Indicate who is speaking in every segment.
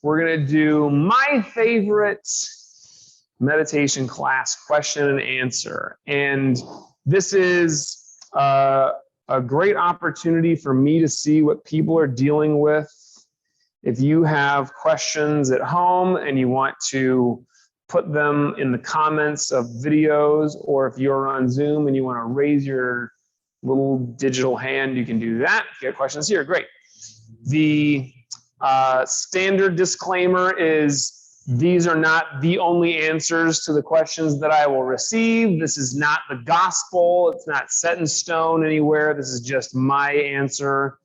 Speaker 1: we're going to do my favorite meditation class, question and answer. And this is a great opportunity for me to see what people are dealing with. If you have questions at home and you want to put them in the comments of videos, or if you're on Zoom and you want to raise your little digital hand, you can do that. If you have questions here, great. The standard disclaimer is these are not the only answers to the questions that I will receive. This is not the gospel. It's not set in stone anywhere. This is just my answer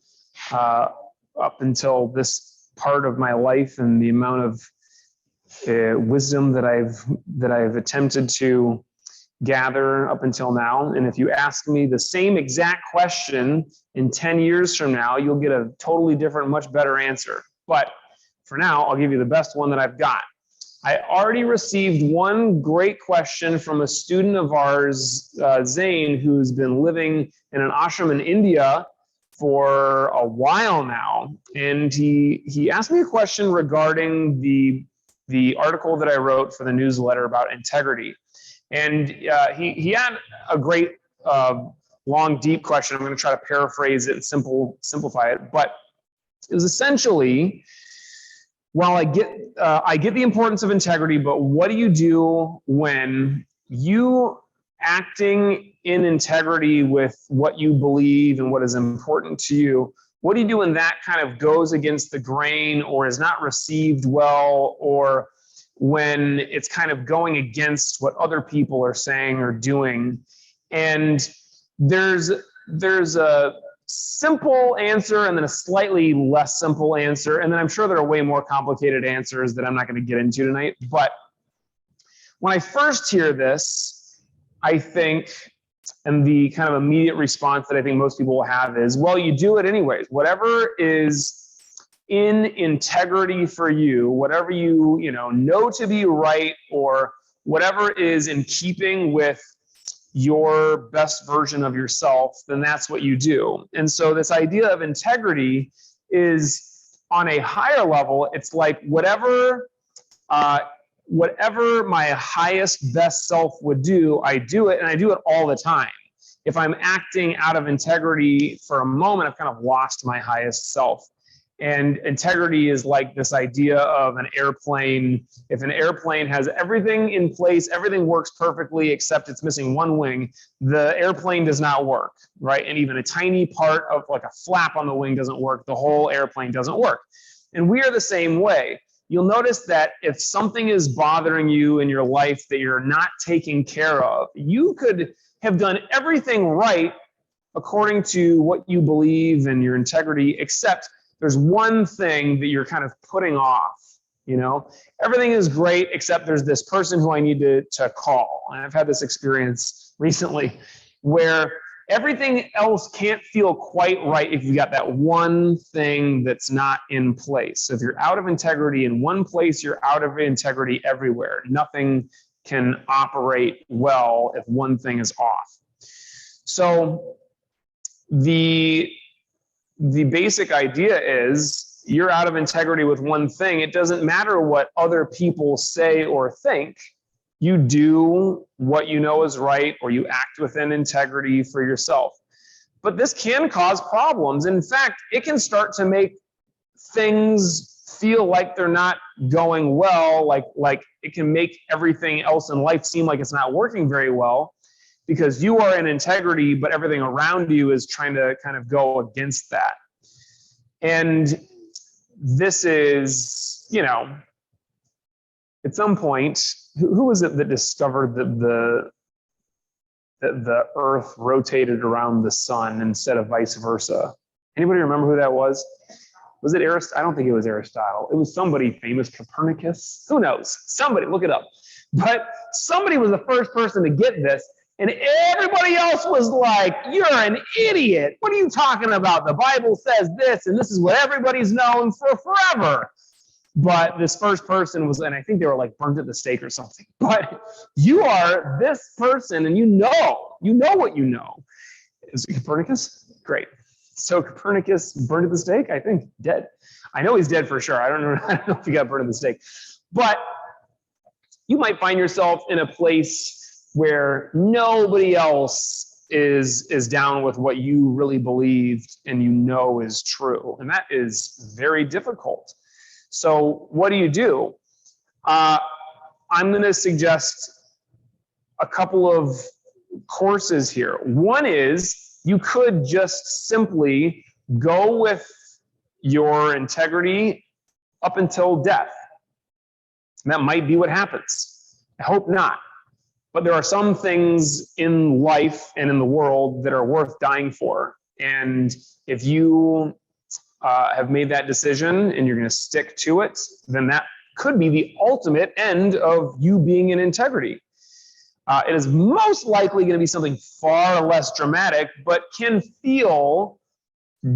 Speaker 1: up until this part of my life and the amount of wisdom that I've attempted to gather up until now. And if you ask me the same exact question in 10 years from now, you'll get a totally different, much better answer. But for now, I'll give you the best one that I've got. I already received one great question from a student of ours, Zane, who's been living in an ashram in India for a while now. And he asked me a question regarding the article that I wrote for the newsletter about integrity. And he had a great, long, deep question. I'm going to try to paraphrase it and simplify it. But it was essentially, while I get the importance of integrity, but what do you do when you acting in integrity with what you believe and what is important to you? What do you do when that kind of goes against the grain or is not received well, or when it's kind of going against what other people are saying or doing? And there's a simple answer and then a slightly less simple answer. And then I'm sure there are way more complicated answers that I'm not going to get into tonight. But when I first hear this, I think, and the kind of immediate response that I think most people will have is, well, you do it anyways. Whatever is in integrity for you, whatever you know to be right, or whatever is in keeping with your best version of yourself, then that's what you do. And so this idea of integrity is on a higher level. It's like whatever my highest, best self would do, I do it, and I do it all the time. If I'm acting out of integrity for a moment, I've kind of lost my highest self. And integrity is like this idea of an airplane. If an airplane has everything in place, everything works perfectly except it's missing one wing, the airplane does not work, right? And even a tiny part of like a flap on the wing doesn't work, the whole airplane doesn't work. And we are the same way. You'll notice that if something is bothering you in your life that you're not taking care of, you could have done everything right according to what you believe and your integrity, except there's one thing that you're kind of putting off. Everything is great except there's this person who I need to call. And I've had this experience recently where everything else can't feel quite right if you got that one thing that's not in place. So if you're out of integrity in one place, you're out of integrity everywhere. Nothing can operate well if one thing is off. So the basic idea is you're out of integrity with one thing. It doesn't matter what other people say or think. You do what you know is right, or you act within integrity for yourself. But this can cause problems. In fact, it can start to make things feel like they're not going well, like it can make everything else in life seem like it's not working very well, because you are in integrity, but everything around you is trying to kind of go against that. And this is, at some point, who was it that discovered that the Earth rotated around the sun instead of vice versa? Anybody remember who that was? Was it Aristotle? I don't think it was Aristotle. It was somebody famous, Copernicus. Who knows? Somebody, look it up. But somebody was the first person to get this, and everybody else was like, you're an idiot. What are you talking about? The Bible says this, and this is what everybody's known for forever. But this first person was, and I think they were like burnt at the stake or something. But you are this person, and you know what you know. Is it Copernicus? Great. So Copernicus burned at the stake? I think dead. I know he's dead for sure. I don't know if he got burned at the stake. But you might find yourself in a place where nobody else is down with what you really believed and you know is true. And that is very difficult. So what do? I'm going to suggest a couple of courses here. One is you could just simply go with your integrity up until death. And that might be what happens. I hope not. But there are some things in life and in the world that are worth dying for. And if you have made that decision and you're going to stick to it, then that could be the ultimate end of you being in integrity. It is most likely going to be something far less dramatic, but can feel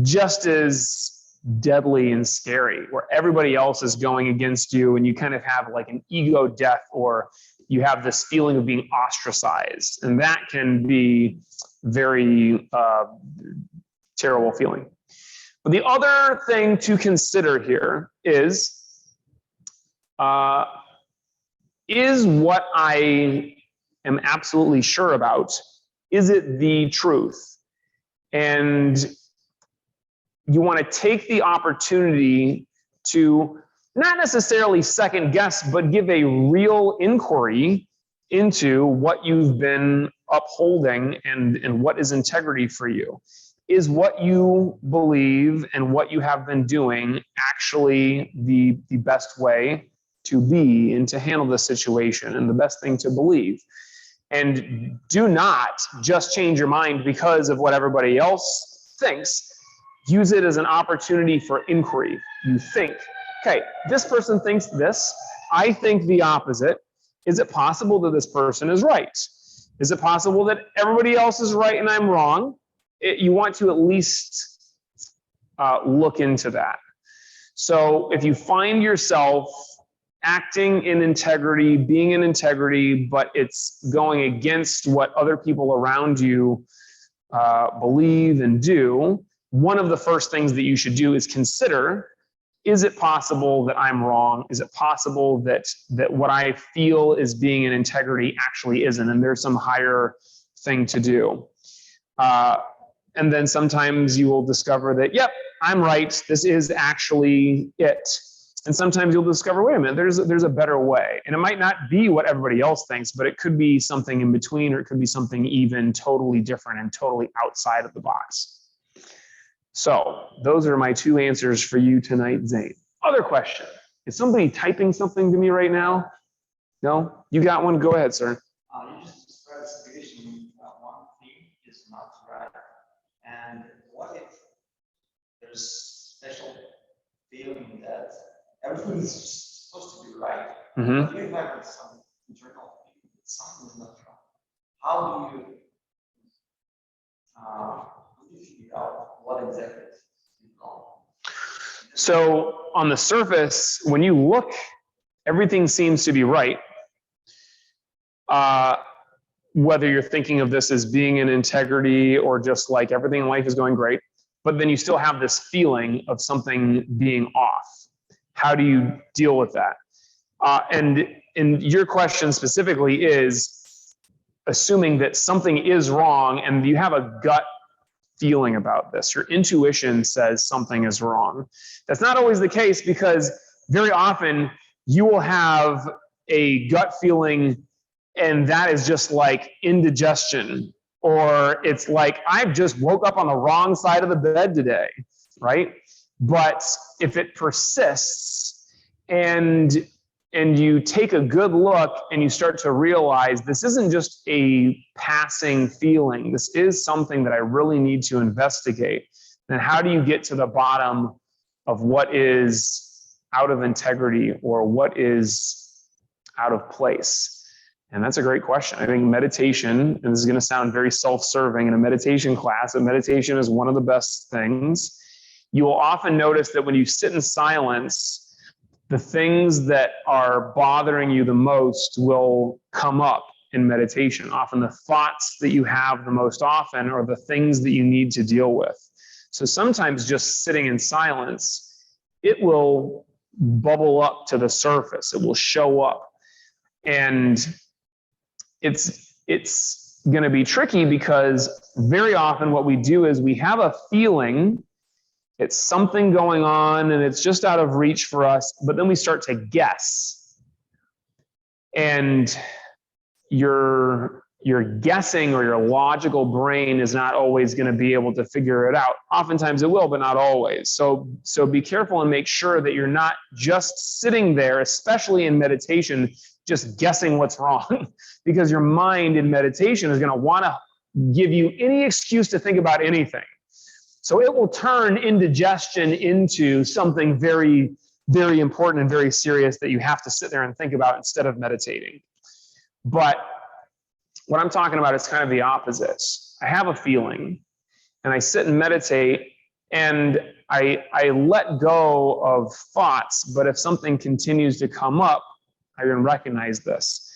Speaker 1: just as deadly and scary, where everybody else is going against you and you kind of have like an ego death, or you have this feeling of being ostracized. And that can be very terrible feeling. But the other thing to consider here is what I am absolutely sure about, is it the truth? And you want to take the opportunity to not necessarily second guess, but give a real inquiry into what you've been upholding and what is integrity for you. Is what you believe and what you have been doing actually the best way to be and to handle the situation and the best thing to believe? And do not just change your mind because of what everybody else thinks. Use it as an opportunity for inquiry. You think, okay, this person thinks this, I think the opposite. Is it possible that this person is right? Is it possible that everybody else is right and I'm wrong? You want to at least look into that. So if you find yourself acting in integrity, being in integrity, but it's going against what other people around you believe and do, one of the first things that you should do is consider, is it possible that I'm wrong? Is it possible that what I feel is being in integrity actually isn't, and there's some higher thing to do? And then sometimes you will discover that, yep, I'm right, this is actually it. And sometimes you'll discover, wait a minute, there's a better way. And it might not be what everybody else thinks, but it could be something in between, or it could be something even totally different and totally outside of the box. So those are my two answers for you tonight, Zane. Other question. Is somebody typing something to me right now? No? You got one? Go ahead, sir.
Speaker 2: You just described a situation, one thing is not right. And what if there's special feeling that everything is supposed to be right?
Speaker 1: Mm-hmm.
Speaker 2: But you have some internal feeling that something is not right. How do you figure out what exactly is wrong?
Speaker 1: So on the surface, when you look, everything seems to be right. Whether you're thinking of this as being in integrity or just like everything in life is going great, but then you still have this feeling of something being off. How do you deal with that? And your question specifically is assuming that something is wrong and you have a gut feeling about this. Your intuition says something is wrong. That's not always the case, because very often you will have a gut feeling and that is just like indigestion, or it's like, I've just woke up on the wrong side of the bed today, right? But if it persists and you take a good look and you start to realize this isn't just a passing feeling, this is something that I really need to investigate, then how do you get to the bottom of what is out of integrity or what is out of place? And that's a great question. I think meditation, and this is going to sound very self-serving in a meditation class, but meditation is one of the best things. You will often notice that when you sit in silence, the things that are bothering you the most will come up in meditation. Often the thoughts that you have the most often are the things that you need to deal with. So sometimes just sitting in silence, it will bubble up to the surface. It will show up. And it's going to be tricky because very often what we do is we have a feeling, it's something going on and it's just out of reach for us, but then we start to guess. And your guessing or your logical brain is not always going to be able to figure it out. Oftentimes it will, but not always. So be careful and make sure that you're not just sitting there, especially in meditation, just guessing what's wrong, because your mind in meditation is going to want to give you any excuse to think about anything. So it will turn indigestion into something very, very important and very serious that you have to sit there and think about instead of meditating. But what I'm talking about is kind of the opposite. I have a feeling and I sit and meditate and I let go of thoughts, but if something continues to come up, I can recognize this.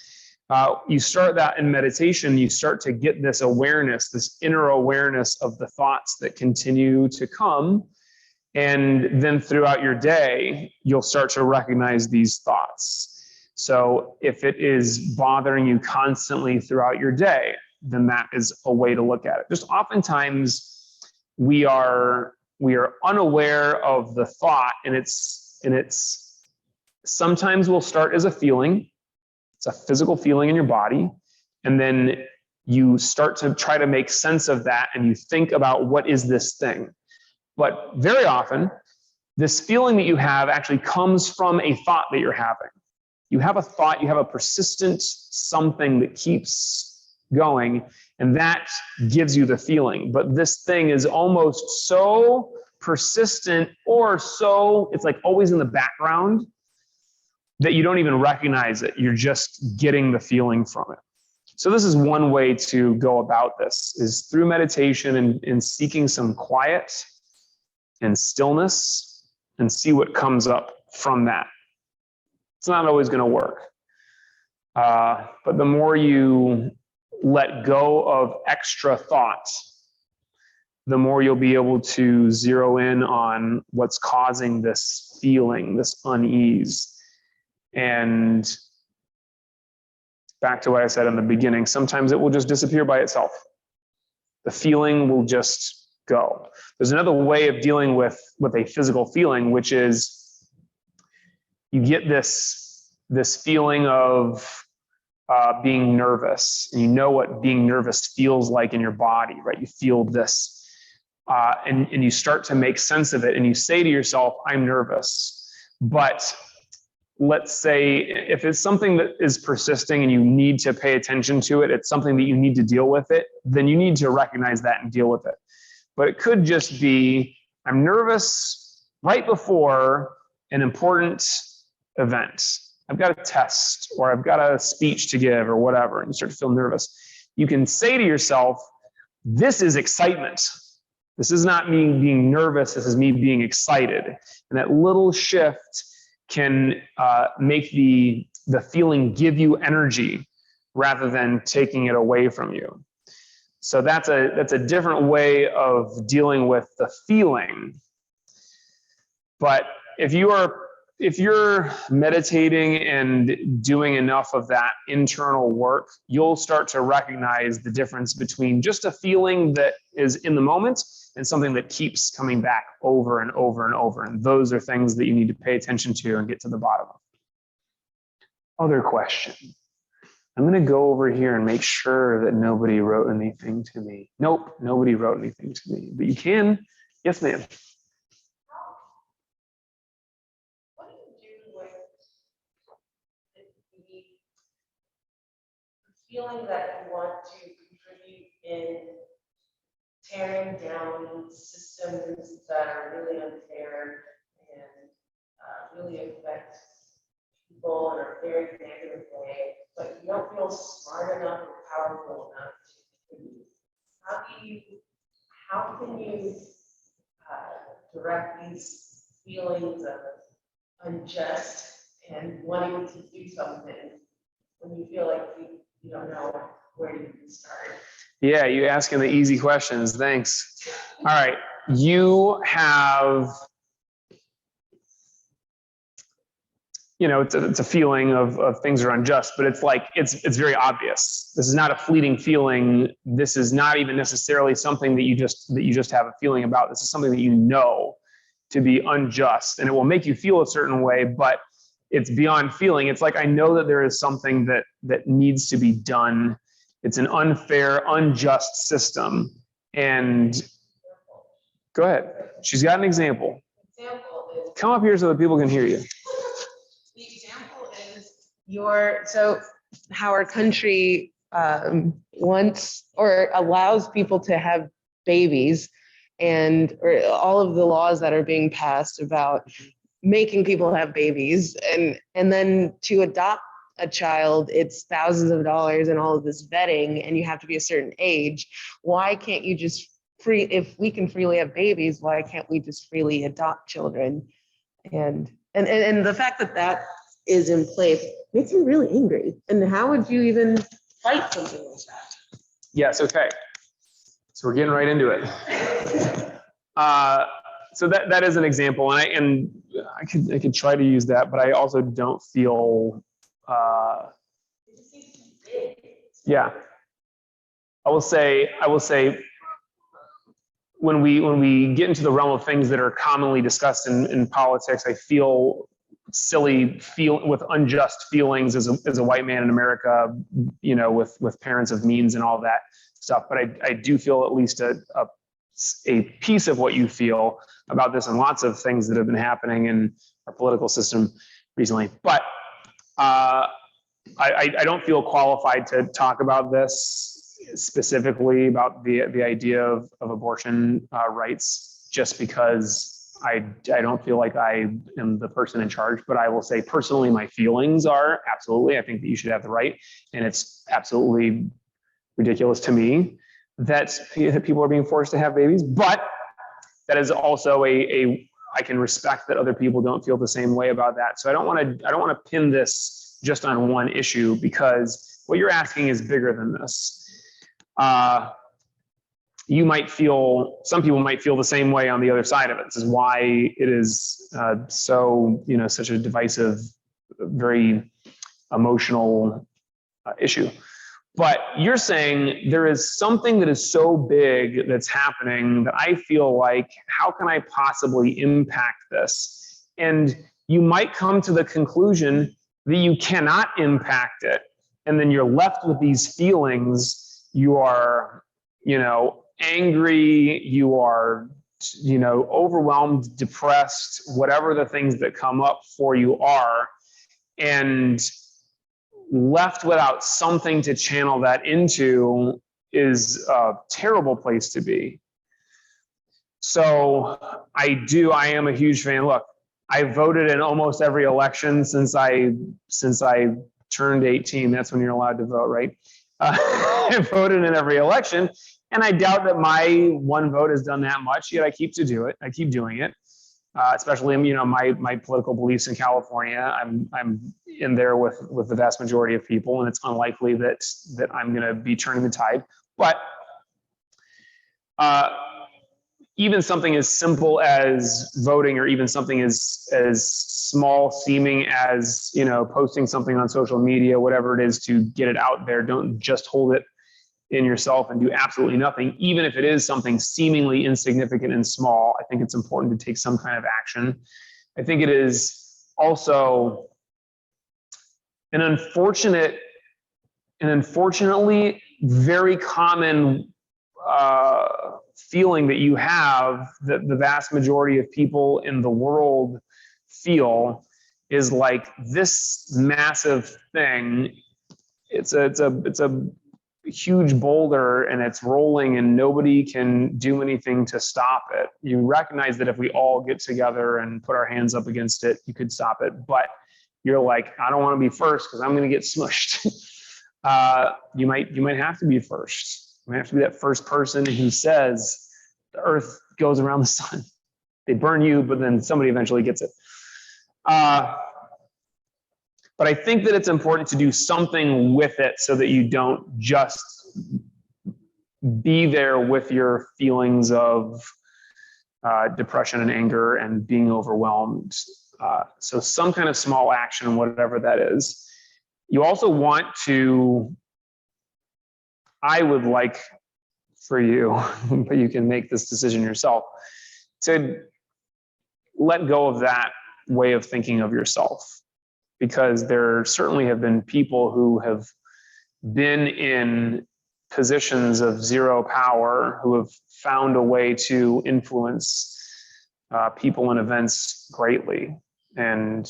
Speaker 1: You start that in meditation, you start to get this awareness, this inner awareness of the thoughts that continue to come. And then throughout your day, you'll start to recognize these thoughts. So if it is bothering you constantly throughout your day, then that is a way to look at it. Just oftentimes we are unaware of the thought, and it's sometimes will start as a feeling. It's a physical feeling in your body. And then you start to try to make sense of that and you think about what is this thing. But very often, this feeling that you have actually comes from a thought that you're having. You have a thought, you have a persistent something that keeps going, and that gives you the feeling. But this thing is almost so persistent or so, it's like always in the background that you don't even recognize it. You're just getting the feeling from it. So this is one way to go about this, is through meditation and seeking some quiet and stillness and see what comes up from that. It's not always going to work. But the more you let go of extra thoughts, the more you'll be able to zero in on what's causing this feeling, this unease. And back to what I said in the beginning, sometimes it will just disappear by itself. The feeling will just go. There's another way of dealing with a physical feeling, which is you get this feeling of being nervous. And you know what being nervous feels like in your body, right? You feel this. And you start to make sense of it. And you say to yourself, I'm nervous. But let's say if it's something that is persisting and you need to pay attention to it, it's something that you need to deal with it, then you need to recognize that and deal with it. But it could just be, I'm nervous right before an important event. I've got a test or I've got a speech to give or whatever, and you start to feel nervous. You can say to yourself, this is excitement. This is not me being nervous. This is me being excited. And that little shift can make the feeling give you energy rather than taking it away from you. So that's a different way of dealing with the feeling. But if you're meditating and doing enough of that internal work, you'll start to recognize the difference between just a feeling that is in the moment and something that keeps coming back over and over and over. And those are things that you need to pay attention to and get to the bottom of. Other question. I'm going to go over here and make sure that nobody wrote anything to me. Nope, nobody wrote anything to me. But you can. Yes, ma'am.
Speaker 3: What do you do with the feeling that you want to contribute in tearing down systems that are really unfair and really affect people in a very negative way, but you don't feel smart enough or powerful enough to contribute? How can you direct these feelings of unjust and wanting to do something when you feel like you don't know where to start?
Speaker 1: Yeah, you asking the easy questions. Thanks. All right. you have, it's a feeling of things are unjust, but it's like, it's very obvious. This is not a fleeting feeling. This is not even necessarily something that you just have a feeling about. This is something that you know to be unjust, and it will make you feel a certain way, but it's beyond feeling. It's like, I know that there is something that needs to be done. It's an unfair, unjust system. And go ahead. She's got an example.
Speaker 3: Example is,
Speaker 1: Come up here so that people can hear you.
Speaker 3: the example is so how our country wants or allows people to have babies, or all of the laws that are being passed about making people have babies, and then to adopt a child, it's thousands of dollars and all of this vetting, and you have to be a certain age. Why can't you just if we can freely have babies, why can't we just freely adopt children? And the fact that is in place makes me really angry. And how would you even fight something like that?
Speaker 1: Yes, okay. So we're getting right into it. So that is an example, and I could try to use that, but I also don't feel. Yeah, I will say when we get into the realm of things that are commonly discussed in politics, I feel silly, with unjust feelings as a white man in America, with parents of means and all that stuff. But I do feel at least a piece of what you feel about this and lots of things that have been happening in our political system recently. But I don't feel qualified to talk about this specifically, about the idea of abortion rights, just because I don't feel like I am the person in charge. But I will say personally, my feelings are absolutely, I think that you should have the right. And it's absolutely ridiculous to me that people are being forced to have babies. But that is also I can respect that other people don't feel the same way about that. So I don't want to pin this just on one issue, because what you're asking is bigger than this. Some people might feel the same way on the other side of it. This is why it is such a divisive, very emotional issue. But you're saying there is something that is so big that's happening that I feel like, how can I possibly impact this? And you might come to the conclusion that you cannot impact it. And then you're left with these feelings. You are, angry, you are, overwhelmed, depressed, whatever the things that come up for you are, and left without something to channel that into is a terrible place to be. So I am a huge fan. Look, I voted in almost every election since I turned 18. That's when you're allowed to vote, right? I voted in every election, and I doubt that my one vote has done that much, yet I keep doing it. Especially, my political beliefs in California. I'm in there with the vast majority of people, and it's unlikely that I'm going to be turning the tide. But even something as simple as voting, or even something as small seeming as posting something on social media, whatever it is, to get it out there. Don't just hold it in yourself and do absolutely nothing. Even if it is something seemingly insignificant and small, I think it's important to take some kind of action. I think it is also an unfortunately very common feeling that you have, that the vast majority of people in the world feel, is like this massive thing. It's a huge boulder, and it's rolling, and nobody can do anything to stop it. You recognize that if we all get together and put our hands up against it, you could stop it. But you're like, I don't want to be first because I'm going to get smushed. You might have to be first. You might have to be that first person who says the earth goes around the sun. They burn you, but then somebody eventually gets it. But I think that it's important to do something with it, so that you don't just be there with your feelings of depression and anger and being overwhelmed. So some kind of small action, whatever that is. You also want to, I would like for you, but you can make this decision yourself, to let go of that way of thinking of yourself. Because there certainly have been people who have been in positions of zero power, who have found a way to influence people and events greatly. And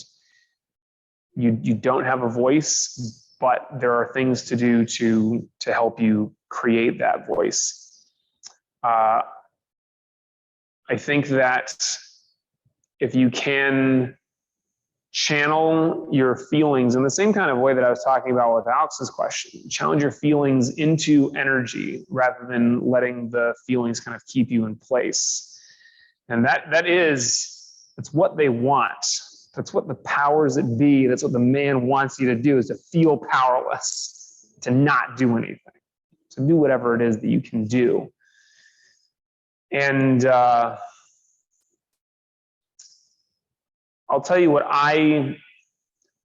Speaker 1: you don't have a voice, but there are things to do to help you create that voice. I think that if you can channel your feelings in the same kind of way that I was talking about with Alex's question, challenge your feelings into energy rather than letting the feelings kind of keep you in place. And that's what they want. That's what the powers that be, that's what the man wants you to do, is to feel powerless, to not do anything, to do whatever it is that you can do. And I'll tell you what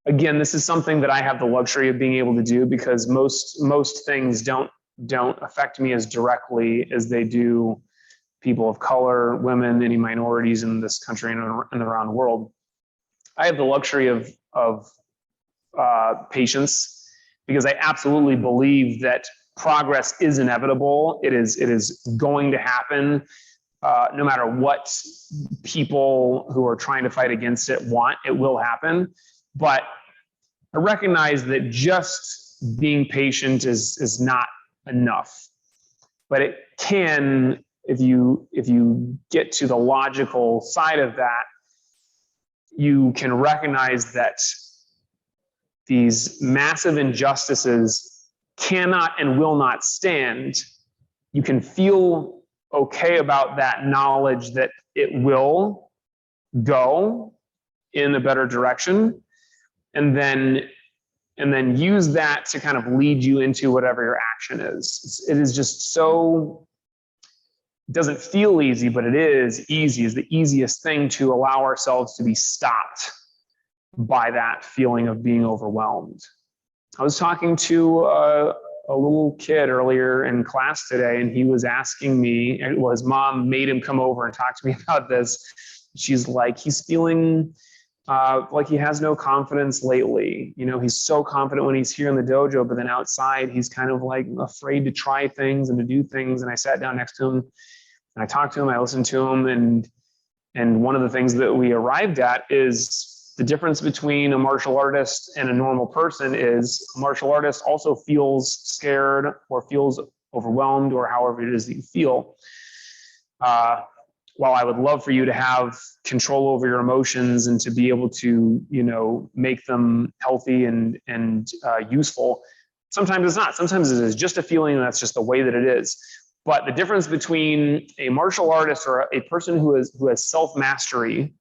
Speaker 1: again, this is something that I have the luxury of being able to do because most things don't affect me as directly as they do people of color, women, any minorities in this country and around the world. I have the luxury of patience because I absolutely believe that progress is inevitable. It is going to happen. No matter what people who are trying to fight against it want, it will happen. But I recognize that just being patient is not enough. But it can, if you get to the logical side of that, you can recognize that these massive injustices cannot and will not stand. You can feel okay about that knowledge that it will go in a better direction, and then use that to kind of lead you into whatever your action is. It is just so, it doesn't feel easy, but it is easy, is the easiest thing to allow ourselves to be stopped by that feeling of being overwhelmed. I was talking to a little kid earlier in class today, and he was asking me, well, his mom made him come over and talk to me about this. She's like, he's feeling like he has no confidence lately. You know, he's so confident when he's here in the dojo, but then outside, he's kind of like afraid to try things and to do things. And I sat down next to him and I talked to him, I listened to him. And one of the things that we arrived at is the difference between a martial artist and a normal person is a martial artist also feels scared or feels overwhelmed or however it is that you feel. While I would love for you to have control over your emotions and to be able to, you know, make them healthy and useful, sometimes it's not. Sometimes it is just a feeling, and that's just the way that it is. But the difference between a martial artist or a person who has self-mastery,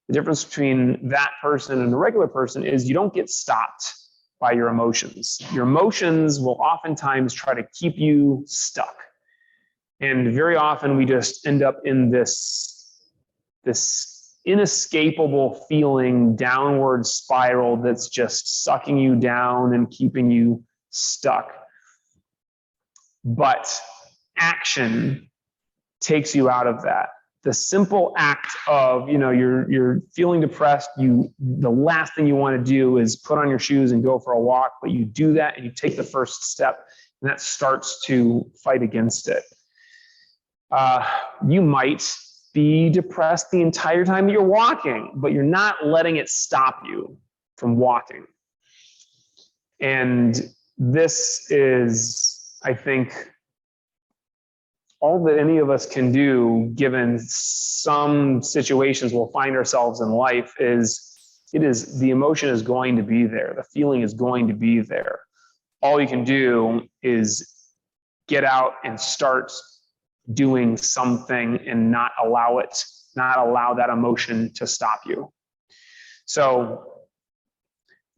Speaker 1: the difference between that person and a regular person is you don't get stopped by your emotions. Your emotions will oftentimes try to keep you stuck. And very often we just end up in this inescapable feeling, downward spiral that's just sucking you down and keeping you stuck. But action takes you out of that. The simple act of, you know, you're feeling depressed, the last thing you want to do is put on your shoes and go for a walk, but you do that and you take the first step, and that starts to fight against it. You might be depressed the entire time you're walking, but you're not letting it stop you from walking. And this is, I think, all that any of us can do, given some situations we'll find ourselves in life, is the emotion is going to be there. The feeling is going to be there. All you can do is get out and start doing something and not allow that emotion to stop you. So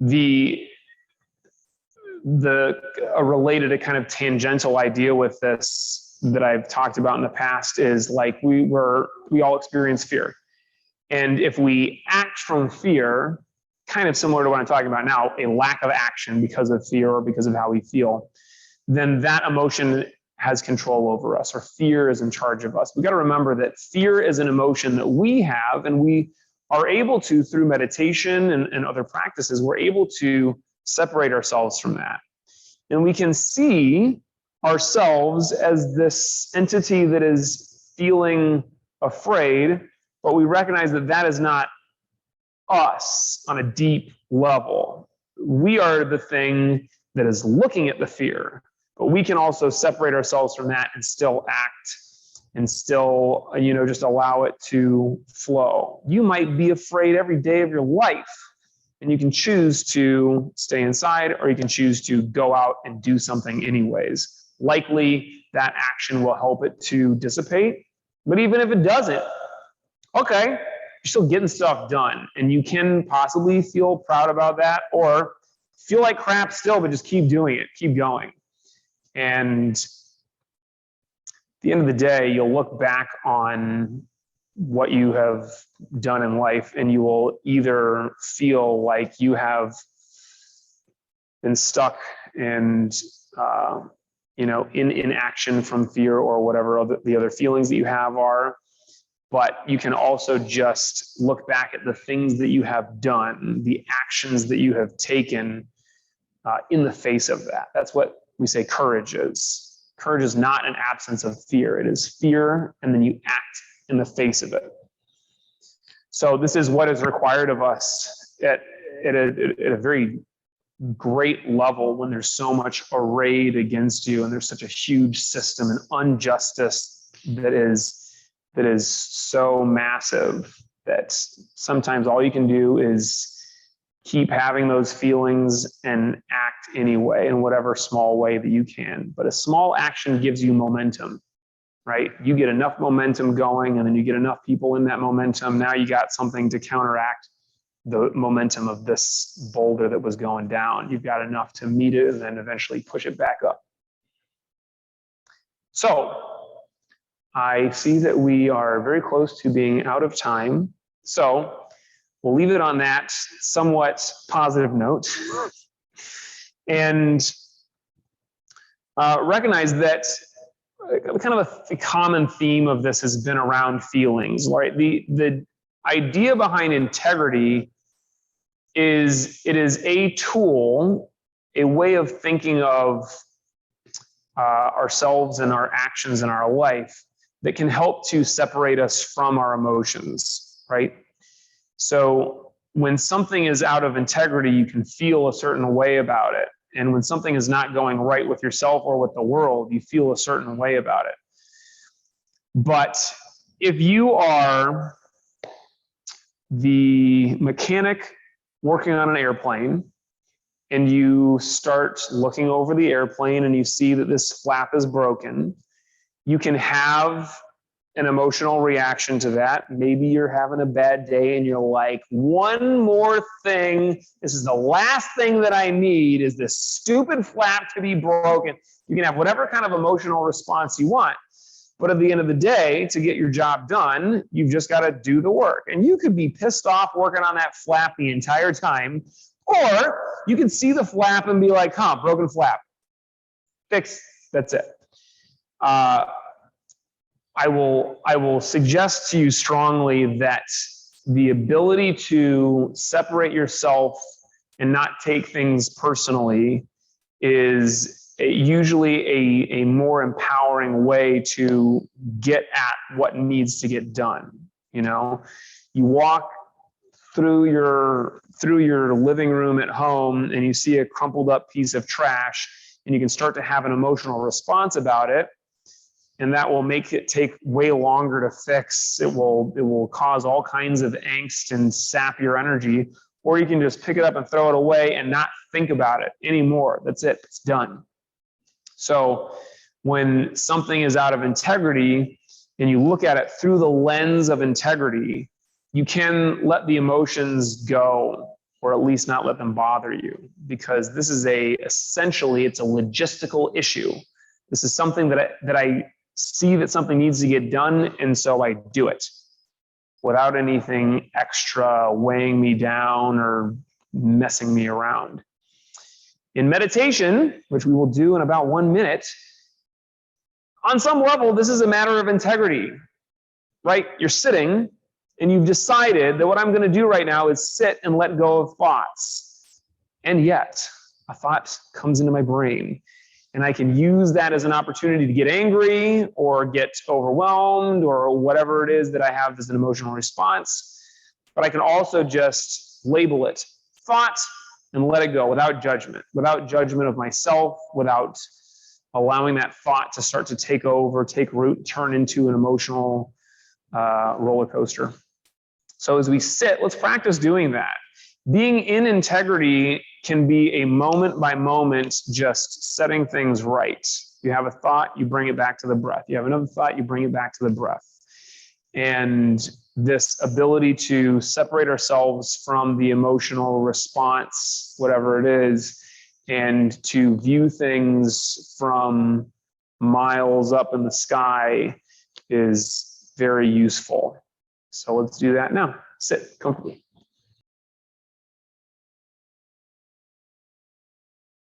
Speaker 1: a related, a kind of tangential idea with this that I've talked about in the past is like we all experience fear. And if we act from fear, kind of similar to what I'm talking about now, a lack of action because of fear or because of how we feel, then that emotion has control over us, or fear is in charge of us. We got to remember that fear is an emotion that we have, and we are able to, through meditation and other practices, we're able to separate ourselves from that. And we can see ourselves as this entity that is feeling afraid, but we recognize that that is not us on a deep level. We are the thing that is looking at the fear, but we can also separate ourselves from that and still act and still, just allow it to flow. You might be afraid every day of your life, and you can choose to stay inside, or you can choose to go out and do something anyways. Likely that action will help it to dissipate. But even if it doesn't, okay, you're still getting stuff done. And you can possibly feel proud about that, or feel like crap still, but just keep doing it, keep going. And at the end of the day, you'll look back on what you have done in life, and you will either feel like you have been stuck and in inaction from fear, or whatever the other feelings that you have are. But you can also just look back at the things that you have done, the actions that you have taken in the face of that. That's what we say courage is. Courage is not an absence of fear. It is fear, and then you act in the face of it. So this is what is required of us at a very great level, when there's so much arrayed against you, and there's such a huge system and injustice that is so massive that sometimes all you can do is keep having those feelings and act anyway, in whatever small way that you can. But a small action gives you momentum, right? You get enough momentum going, and then you get enough people in that momentum. Now you got something to counteract the momentum of this boulder that was going down. You've got enough to meet it and then eventually push it back up. So I see that we are very close to being out of time. So we'll leave it on that somewhat positive note. And recognize that kind of a common theme of this has been around feelings, right? The idea behind integrity is it is a tool, a way of thinking of ourselves and our actions in our life that can help to separate us from our emotions, right? So when something is out of integrity, you can feel a certain way about it. And when something is not going right with yourself or with the world, you feel a certain way about it. But if you are the mechanic working on an airplane, and you start looking over the airplane and you see that this flap is broken, you can have an emotional reaction to that. Maybe you're having a bad day and you're like, one more thing. This is the last thing that I need, is this stupid flap to be broken. You can have whatever kind of emotional response you want. But at the end of the day, to get your job done, you've just got to do the work. And you could be pissed off working on that flap the entire time, or you can see the flap and be like, broken flap. Fix, that's it. I will suggest to you strongly that the ability to separate yourself and not take things personally is usually a more empowering way to get at what needs to get done. You walk through your living room at home and you see a crumpled up piece of trash, and you can start to have an emotional response about it. And that will make it take way longer to fix. It will cause all kinds of angst and sap your energy. Or you can just pick it up and throw it away and not think about it anymore. That's it, it's done. So when something is out of integrity and you look at it through the lens of integrity, you can let the emotions go, or at least not let them bother you, because this is essentially it's a logistical issue. This is something that I see that something needs to get done, and so I do it without anything extra weighing me down or messing me around. In meditation, which we will do in about 1 minute, on some level, this is a matter of integrity, right? You're sitting and you've decided that what I'm going to do right now is sit and let go of thoughts. And yet, a thought comes into my brain, and I can use that as an opportunity to get angry or get overwhelmed or whatever it is that I have as an emotional response. But I can also just label it thought and let it go without judgment of myself, without allowing that thought to start to take over, take root, turn into an emotional roller coaster. So as we sit, let's practice doing that. Being in integrity can be a moment by moment, just setting things right. You have a thought, you bring it back to the breath. You have another thought, you bring it back to the breath. And this ability to separate ourselves from the emotional response, whatever it is, and to view things from miles up in the sky is very useful. So let's do that now. Sit comfortably.